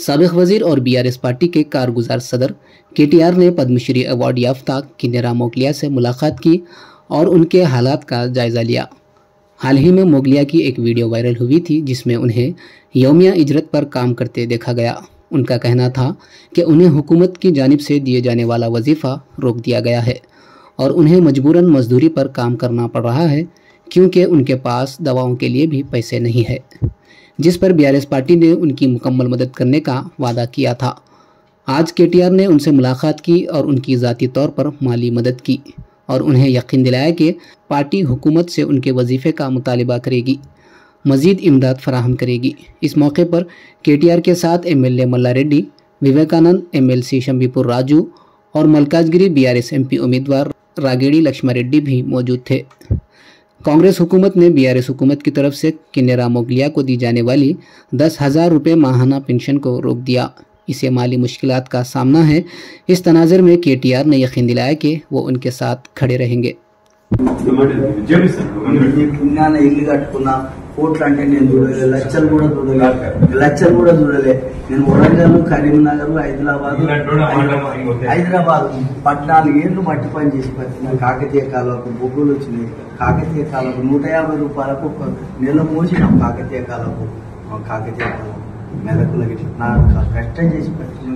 साबिक वजीर और बीआरएस पार्टी के कारगुजार सदर केटीआर ने पद्मश्री अवार्ड याफ्ता किन्नेरा मोगलिया से मुलाकात की और उनके हालात का जायजा लिया। हाल ही में मोगलिया की एक वीडियो वायरल हुई थी जिसमें उन्हें यौमिया इजरत पर काम करते देखा गया। उनका कहना था कि उन्हें हुकूमत की जानिब से दिए जाने वाला वजीफ़ा रोक दिया गया है और उन्हें मजबूरन मजदूरी पर काम करना पड़ रहा है क्योंकि उनके पास दवाओं के लिए भी पैसे नहीं है, जिस पर बीआरएस पार्टी ने उनकी मुकम्मल मदद करने का वादा किया था। आज केटीआर ने उनसे मुलाकात की और उनकी ज़ाती तौर पर माली मदद की और उन्हें यकीन दिलाया कि पार्टी हुकूमत से उनके वजीफ़े का मुतालिबा करेगी, मज़ीद इमदाद फराहम करेगी। इस मौके पर केटीआर के साथ एमएलए मल्ला रेड्डी, विवेकानंद, एमएलसी शंबीपुर राजू और मलकाजगिरी बीआरएस एमपी उम्मीदवार रागेड़ी लक्ष्मा रेड्डी भी मौजूद थे। कांग्रेस हुकूमत ने बीआरएस हुकूमत की तरफ से किन्नेरा मोगलिया को दी जाने वाली 10,000 रुपये माहाना पेंशन को रोक दिया। इसे माली मुश्किलात का सामना है। इस तनाज़ुर में केटीआर ने यकीन दिलाया कि वो उनके साथ खड़े रहेंगे। కోట్లంటే నేను చూడలే, లక్షలు కూడా చూడలే నేను వరంగల్, కరీంనగర్, హైదరాబాద్ 14 ఏళ్ళు మట్టి పని చేసి పట్టిన కాకతీయ కాలువకు బొగ్గులు వచ్చినాయి. కాకతీయ కాలువకు 150 రూపాయలకు నెల మోసినాం. కాకతీయ కాలువకు మెదకులకి కష్టం చేసి పట్టిన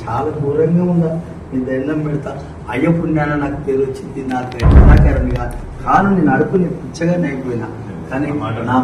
చాలా దూరంగా ఉందా. నేను దండం పెడతా, అయ్య పుణ్యాన నాకు పేరు వచ్చింది. నాకు కళాకారునిగా కాలు నేను అడుపుని పిచ్చగానే అయిపోయినా, కానీ నా